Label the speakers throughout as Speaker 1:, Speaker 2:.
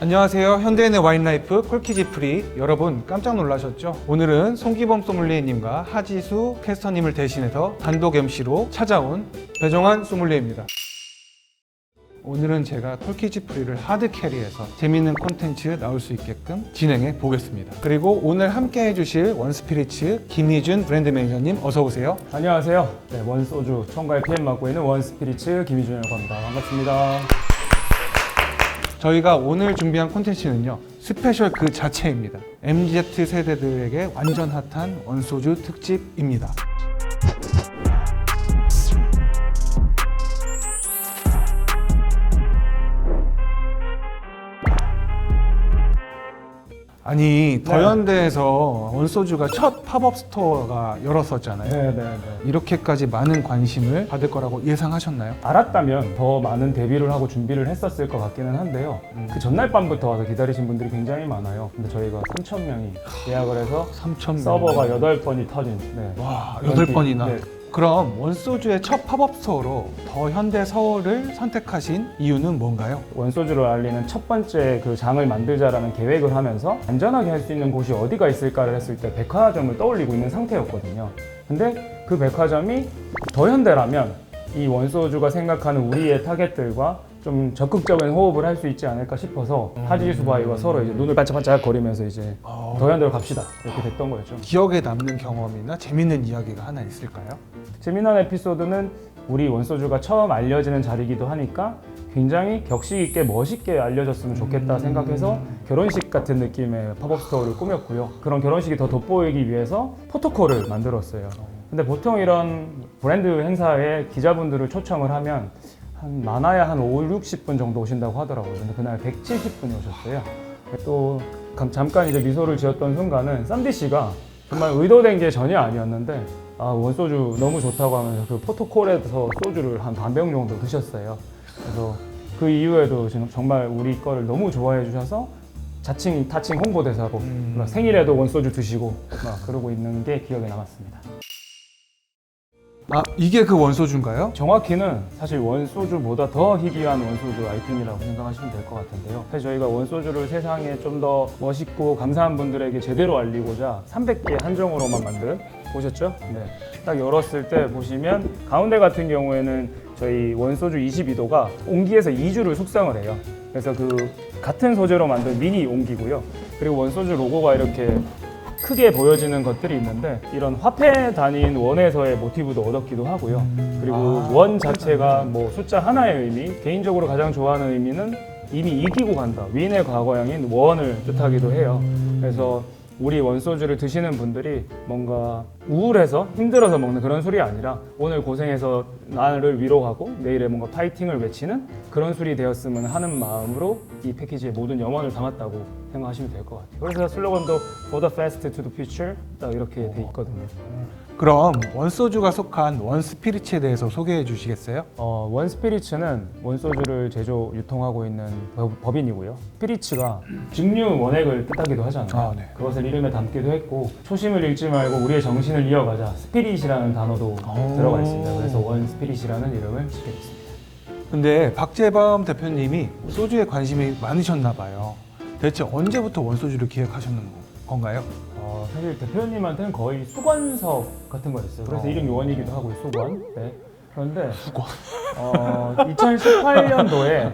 Speaker 1: 안녕하세요. 현대인의 와인라이프 콜키지 프리. 여러분 깜짝 놀라셨죠? 오늘은 송기범 소믈리에님과 하지수 캐스터님을 대신해서 단독 MC로 찾아온 배정환 소믈리에입니다. 오늘은 제가 콜키지 프리를 하드 캐리해서 재밌는 콘텐츠 나올 수 있게끔 진행해 보겠습니다. 그리고 오늘 함께 해주실 원스피리츠 김희준 브랜드 매니저님 어서 오세요.
Speaker 2: 안녕하세요. 네, 원소주 총괄 PM 맡고 있는 원스피리츠 김희준이라고 합니다. 반갑습니다.
Speaker 1: 저희가 오늘 준비한 콘텐츠는요, 스페셜 그 자체입니다. MZ 세대들에게 완전 핫한 원소주 특집입니다. 아니, 더현대에서 원소주가 첫 팝업 스토어가 열었었잖아요.
Speaker 2: 네네네.
Speaker 1: 이렇게까지 많은 관심을 받을 거라고 예상하셨나요?
Speaker 2: 알았다면 더 많은 데뷔를 하고 준비를 했었을 것 같기는 한데요. 그 전날 밤부터 와서 기다리신 분들이 굉장히 많아요. 근데 저희가 3,000명이 예약을 해서
Speaker 1: 3,000명.
Speaker 2: 서버가 8번이 터진. 네.
Speaker 1: 와,
Speaker 2: 그런
Speaker 1: 8번이나.
Speaker 2: 네.
Speaker 1: 그럼 원소주의 첫 팝업 스토어로 더현대 서울을 선택하신 이유는 뭔가요?
Speaker 2: 원소주를 알리는 첫 번째 그 장을 만들자라는 계획을 하면서 안전하게 할 수 있는 곳이 어디가 있을까를 했을 때 백화점을 떠올리고 있는 상태였거든요. 근데 그 백화점이 더현대라면 이 원소주가 생각하는 우리의 타겟들과 좀 적극적인 호흡을 할 수 있지 않을까 싶어서 하지수 바이와 서로 이제 눈을 반짝반짝 거리면서 이제 더현대로 갑시다 이렇게 됐던 거였죠.
Speaker 1: 기억에 남는 경험이나 재밌는 이야기가 하나 있을까요?
Speaker 2: 재미난 에피소드는 우리 원소주가 처음 알려지는 자리이기도 하니까 굉장히 격식 있게 멋있게 알려졌으면 좋겠다 생각해서 결혼식 같은 느낌의 팝업 스토어를 꾸몄고요. 그런 결혼식이 더 돋보이기 위해서 포토콜을 만들었어요. 근데 보통 이런 브랜드 행사에 기자분들을 초청을 하면 많아야 한 5, 60분 정도 오신다고 하더라고요. 근데 그날 170분이 오셨어요. 또 잠깐 이제 미소를 지었던 순간은 쌈디 씨가 정말 의도된 게 전혀 아니었는데 원소주 너무 좋다고 하면서 그 포토콜에서 소주를 한 반병 정도 드셨어요. 그래서 그 이후에도 지금 정말 우리 거를 너무 좋아해 주셔서 자칭 타칭 홍보대사로 생일에도 원소주 드시고 막 그러고 있는 게 기억에 남았습니다.
Speaker 1: 이게 그 원소주인가요?
Speaker 2: 정확히는 사실 원소주보다 더 희귀한 원소주 아이템이라고 생각하시면 될 것 같은데요. 사실 저희가 원소주를 세상에 좀 더 멋있고 감사한 분들에게 제대로 알리고자 300개 한정으로만 만든, 보셨죠? 네. 딱 열었을 때 보시면 가운데 같은 경우에는 저희 원소주 22도가 온기에서 2주를 숙성을 해요. 그래서 그 같은 소재로 만든 미니 온기고요. 그리고 원소주 로고가 이렇게 크게 보여지는 것들이 있는데 이런 화폐 단위인 원에서의 모티브도 얻었기도 하고요. 그리고 원 자체가 뭐 숫자 하나의 의미, 개인적으로 가장 좋아하는 의미는 이미 이기고 간다, 윈의 과거형인 원을 뜻하기도 해요. 그래서 우리 원소주를 드시는 분들이 뭔가 우울해서 힘들어서 먹는 그런 술이 아니라 오늘 고생해서 나를 위로하고 내일의 뭔가 파이팅을 외치는 그런 술이 되었으면 하는 마음으로 이 패키지에 모든 염원을 담았다고 생각하시면 될 것 같아요. 그래서 슬로건도 For the fast to the future 딱 이렇게 돼 있거든요.
Speaker 1: 그럼 원소주가 속한 원스피리츠에 대해서 소개해 주시겠어요?
Speaker 2: 원스피리츠는 원소주를 제조, 유통하고 있는 법인이고요. 스피리츠가 증류 원액을 뜻하기도 하잖아요.
Speaker 1: 네.
Speaker 2: 그것을 이름에 담기도 했고 초심을 잃지 말고 우리의 정신을 이어가자 스피릿이라는 단어도 들어가 있습니다. 그래서 원스피릿이라는 이름을 짓게 됐습니다.
Speaker 1: 근데 박재범 대표님이 소주에 관심이 많으셨나 봐요. 대체 언제부터 원소주를 기획하셨는 건가요?
Speaker 2: 사실 대표님한테는 거의 수건석 같은 거였어요. 그래서 이름 요원이기도 하고요, 수건. 네. 그런데
Speaker 1: 수건.
Speaker 2: 2018년도에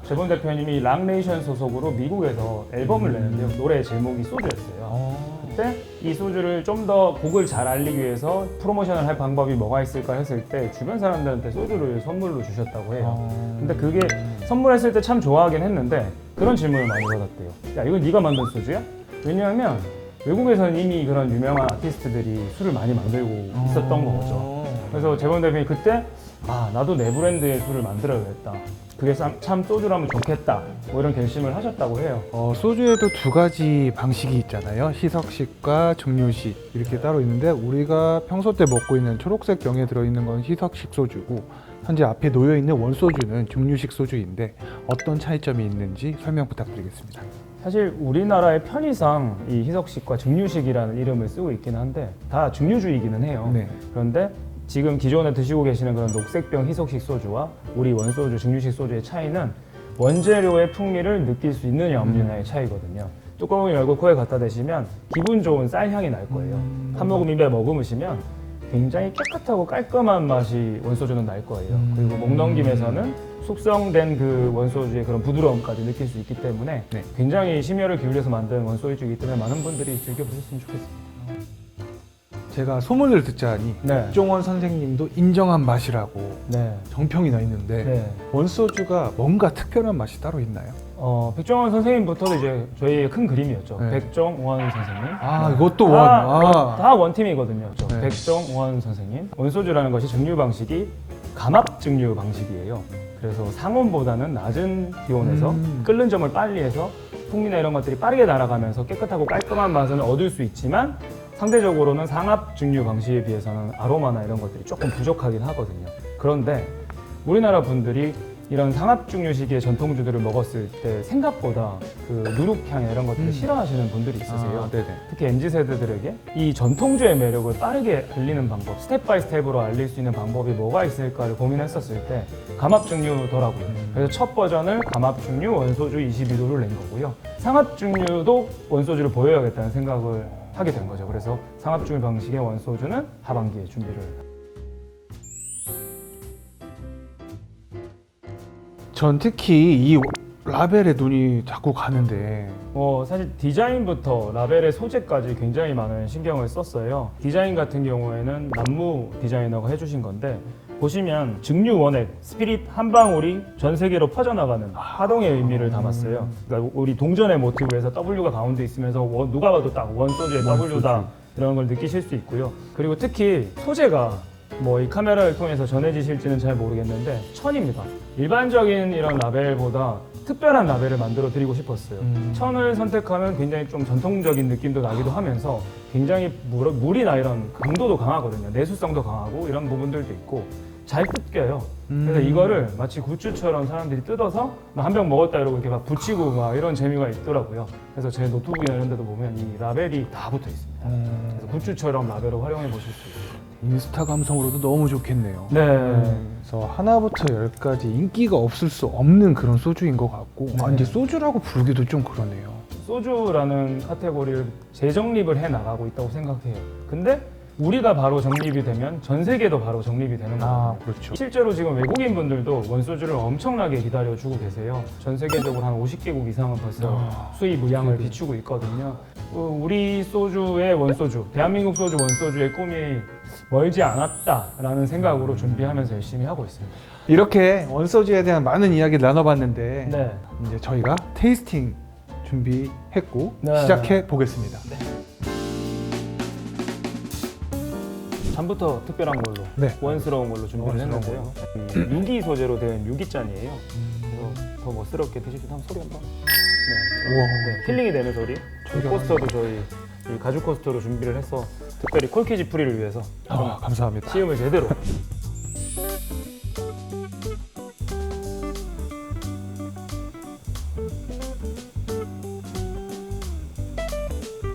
Speaker 2: 재범 대표님이 락네이션 소속으로 미국에서 앨범을 내는데요. 노래 제목이 소주였어요. 그때 이 소주를 좀 더 곡을 잘 알리기 위해서 프로모션을 할 방법이 뭐가 있을까 했을 때 주변 사람들한테 소주를 선물로 주셨다고 해요. 근데 그게 선물했을 때 참 좋아하긴 했는데 그런 질문을 많이 받았대요. 야, 이건 네가 만든 소주야? 왜냐하면 외국에서는 이미 그런 유명한 아티스트들이 술을 많이 만들고 있었던 거죠. 그래서 재범 대표님이 그때 나도 내 브랜드의 술을 만들어야겠다. 그게 참 소주라면 좋겠다. 뭐 이런 결심을 하셨다고 해요.
Speaker 1: 소주에도 두 가지 방식이 있잖아요. 희석식과 증류식 이렇게 따로 있는데 우리가 평소 때 먹고 있는 초록색 병에 들어있는 건 희석식 소주고 현재 앞에 놓여 있는 원소주는 증류식 소주인데 어떤 차이점이 있는지 설명 부탁드리겠습니다.
Speaker 2: 사실 우리나라의 편의상 이 희석식과 증류식이라는 이름을 쓰고 있긴 한데 다 증류주이기는 해요.
Speaker 1: 네.
Speaker 2: 그런데 지금 기존에 드시고 계시는 그런 녹색병 희석식 소주와 우리 원소주, 증류식 소주의 차이는 원재료의 풍미를 느낄 수 있느냐 없느냐의 차이거든요. 뚜껑을 열고 코에 갖다 대시면 기분 좋은 쌀 향이 날 거예요. 한 모금 입에 머금으시면 굉장히 깨끗하고 깔끔한 맛이 원소주는 날 거예요. 그리고 목 넘김에서는 숙성된 그 원소주의 그런 부드러움까지 느낄 수 있기 때문에
Speaker 1: 네.
Speaker 2: 굉장히 심혈을 기울여서 만든 원소주이기 때문에 많은 분들이 즐겨보셨으면 좋겠습니다.
Speaker 1: 제가 소문을 듣자니
Speaker 2: 네.
Speaker 1: 백종원 선생님도 인정한 맛이라고
Speaker 2: 네.
Speaker 1: 정평이 나 있는데
Speaker 2: 네.
Speaker 1: 원소주가 뭔가 특별한 맛이 따로 있나요?
Speaker 2: 백종원 선생님부터도 이제 저희의 큰 그림이었죠.
Speaker 1: 네.
Speaker 2: 백종원 선생님.
Speaker 1: 아, 이것도 원. 아.
Speaker 2: 다 원팀이거든요.
Speaker 1: 네.
Speaker 2: 백종원 선생님. 원소주라는 것이 증류 방식이 감압 증류 방식이에요. 그래서 상온보다는 낮은 기온에서 끓는 점을 빨리 해서 풍미나 이런 것들이 빠르게 날아가면서 깨끗하고 깔끔한 맛을 얻을 수 있지만 상대적으로는 상압 증류 방식에 비해서는 아로마나 이런 것들이 조금 부족하긴 하거든요. 그런데 우리나라 분들이 이런 상압 증류식의 전통주들을 먹었을 때 생각보다 그 누룩향 이런 것들을 싫어하시는 분들이 있으세요.
Speaker 1: 네네.
Speaker 2: 특히 MZ세대들에게 이 전통주의 매력을 빠르게 알리는 방법, 스텝 바이 스텝으로 알릴 수 있는 방법이 뭐가 있을까를 고민했었을 때 감압증류더라고요. 그래서 첫 버전을 감압증류 원소주 22도를 낸 거고요. 상압증류도 원소주를 보여야겠다는 생각을 하게 된 거죠. 그래서 상압증류 방식의 원소주는 하반기에 준비를.
Speaker 1: 전 특히 이 라벨에 눈이 자꾸 가는데
Speaker 2: 사실 디자인부터 라벨의 소재까지 굉장히 많은 신경을 썼어요. 디자인 같은 경우에는 남무 디자이너가 해주신 건데 보시면 증류 원액, 스피릿 한 방울이 전 세계로 퍼져나가는 화동의 의미를 담았어요. 그러니까 우리 동전의 모티브에서 W가 가운데 있으면서 누가 봐도 딱 원소주의 W다 이런 걸 느끼실 수 있고요. 그리고 특히 소재가 이 카메라를 통해서 전해지실지는 잘 모르겠는데 천입니다. 일반적인 이런 라벨보다 특별한 라벨을 만들어 드리고 싶었어요. 천을 선택하면 굉장히 좀 전통적인 느낌도 나기도 하면서 굉장히 물이나 이런 강도도 강하거든요. 내수성도 강하고 이런 부분들도 있고 잘 뜯겨요. 그래서 이거를 마치 굿즈처럼 사람들이 뜯어서 한 병 먹었다 이러고 이렇게 막 붙이고 막 이런 재미가 있더라고요. 그래서 제 노트북이나 이런 데도 보면 이 라벨이 다 붙어 있습니다. 그래서 굿즈처럼 라벨을 활용해 보실 수 있어요.
Speaker 1: 인스타 감성으로도 너무 좋겠네요.
Speaker 2: 네.
Speaker 1: 그래서 하나부터 열까지 인기가 없을 수 없는 그런 소주인 것 같고
Speaker 2: 네.
Speaker 1: 이제 소주라고 부르기도 좀 그러네요.
Speaker 2: 소주라는 카테고리를 재정립을 해 나가고 있다고 생각해요. 근데 우리가 바로 정립이 되면 전 세계도 바로 정립이 되는 거예요.
Speaker 1: 그렇죠.
Speaker 2: 실제로 지금 외국인 분들도 원소주를 엄청나게 기다려주고 계세요. 전 세계적으로 한 50개국 이상은 벌써 수입 의향을 비추고 있거든요. 우리 소주의 원소주, 대한민국 소주 원소주의 꿈이 멀지 않았다라는 생각으로 준비하면서 열심히 하고 있습니다.
Speaker 1: 이렇게 원소주에 대한 많은 이야기를 나눠봤는데
Speaker 2: 네.
Speaker 1: 이제 저희가 테이스팅 준비했고
Speaker 2: 네.
Speaker 1: 시작해 보겠습니다.
Speaker 2: 전부터 특별한 걸로,
Speaker 1: 네.
Speaker 2: 원스러운 걸로 준비를
Speaker 1: 원스러운
Speaker 2: 했는데요. 유기 소재로 된 유기잔이에요. 그래서 더 멋스럽게 드실 수 있다면 소리 한번. 네.
Speaker 1: 우와.
Speaker 2: 네, 힐링이 되는 소리.
Speaker 1: 저희가
Speaker 2: 코스터도 저희 이 가죽 코스터로 준비를 해서 특별히 콜키지 프리를 위해서
Speaker 1: 감사합니다.
Speaker 2: 시음을 제대로.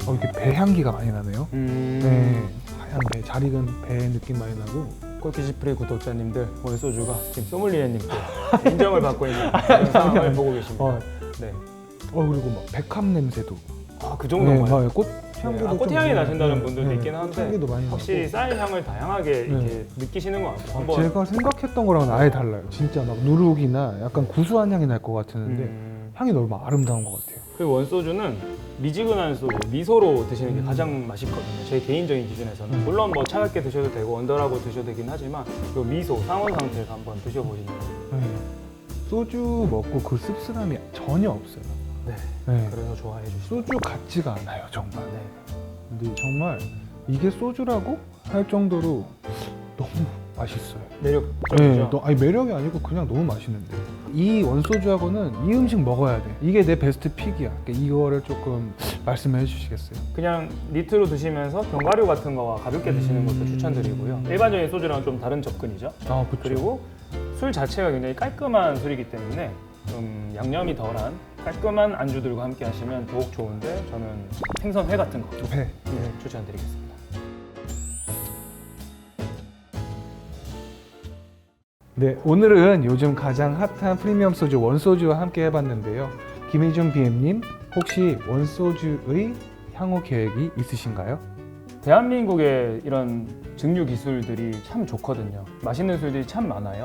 Speaker 1: 이렇게 배 향기가 많이 나네요. 네, 하얀 배, 잘 익은 배 느낌 많이 나고.
Speaker 2: 콜키지 프리 구독자님들 오늘 소주가 지금 소믈리에님께 인정을 받고 있는 그런 상황을 보고 계십니다. 네.
Speaker 1: 그리고 막 백합 냄새도.
Speaker 2: 그 정도인가요?
Speaker 1: 네, 꽃 향기도
Speaker 2: 꽃향이
Speaker 1: 좀
Speaker 2: 나신다는
Speaker 1: 네,
Speaker 2: 분들도
Speaker 1: 네,
Speaker 2: 있긴 한데
Speaker 1: 향기도 많이
Speaker 2: 확실히
Speaker 1: 나고.
Speaker 2: 쌀 향을 다양하게 이렇게 느끼시는 것 같아요. 한번
Speaker 1: 제가 생각했던 거랑은 아예 달라요. 진짜 막 누룩이나 약간 구수한 향이 날 것 같았는데 향이 너무 아름다운 것 같아요.
Speaker 2: 그리고 원소주는 미지근한 소주, 미소로 드시는 게 가장 맛있거든요. 제 개인적인 기준에서는. 물론 뭐 차갑게 드셔도 되고 언더라고 드셔도 되긴 하지만 그 미소, 상온 상태에서 한번 드셔보시는 거예요.
Speaker 1: 네. 소주 먹고 그 씁쓸함이 전혀 없어요.
Speaker 2: 네.
Speaker 1: 네.
Speaker 2: 그래서 좋아해 주시죠.
Speaker 1: 소주 같지가 않아요, 정말.
Speaker 2: 네.
Speaker 1: 근데 정말 이게 소주라고 할 정도로 너무 맛있어요.
Speaker 2: 매력적이죠.
Speaker 1: 아니 매력이 아니고 그냥 너무 맛있는데 이 원소주하고는 이 음식 먹어야 돼. 이게 내 베스트 픽이야. 그러니까 이거를 조금 말씀해 주시겠어요?
Speaker 2: 그냥 니트로 드시면서 견과류 같은 거와 가볍게 드시는 것도 추천드리고요. 일반적인 소주랑 좀 다른 접근이죠.
Speaker 1: 그렇죠.
Speaker 2: 그리고 술 자체가 굉장히 깔끔한 술이기 때문에 좀 양념이 덜한 깔끔한 안주들과 함께 하시면 더욱 좋은데 저는 생선회 같은 거
Speaker 1: 회.
Speaker 2: 추천드리겠습니다.
Speaker 1: 네, 오늘은 요즘 가장 핫한 프리미엄 소주 원소주와 함께 해봤는데요. 김희준 BM님, 혹시 원소주의 향후 계획이 있으신가요?
Speaker 2: 대한민국의 이런 증류 기술들이 참 좋거든요. 맛있는 술들이 참 많아요.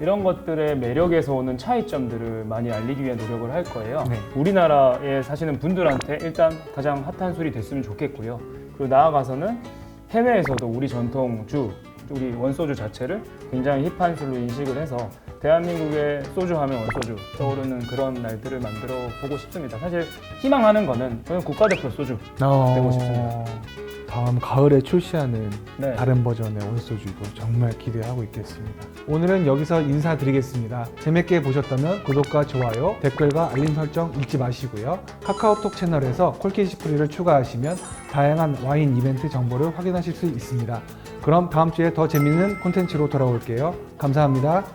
Speaker 2: 이런 것들의 매력에서 오는 차이점들을 많이 알리기 위해 노력을 할 거예요.
Speaker 1: 네.
Speaker 2: 우리나라에 사시는 분들한테 일단 가장 핫한 술이 됐으면 좋겠고요. 그리고 나아가서는 해외에서도 우리 전통주, 우리 원소주 자체를 굉장히 힙한 술로 인식을 해서 대한민국의 소주 하면 원소주 떠오르는 그런 날들을 만들어 보고 싶습니다. 사실 희망하는 거는 저는 국가대표 소주 되고 싶습니다.
Speaker 1: 다음 가을에 출시하는
Speaker 2: 네.
Speaker 1: 다른 버전의 원소주도 정말 기대하고 있겠습니다. 오늘은 여기서 인사드리겠습니다. 재밌게 보셨다면 구독과 좋아요, 댓글과 알림 설정 잊지 마시고요. 카카오톡 채널에서 콜키지프리를 추가하시면 다양한 와인 이벤트 정보를 확인하실 수 있습니다. 그럼 다음 주에 더 재밌는 콘텐츠로 돌아올게요. 감사합니다.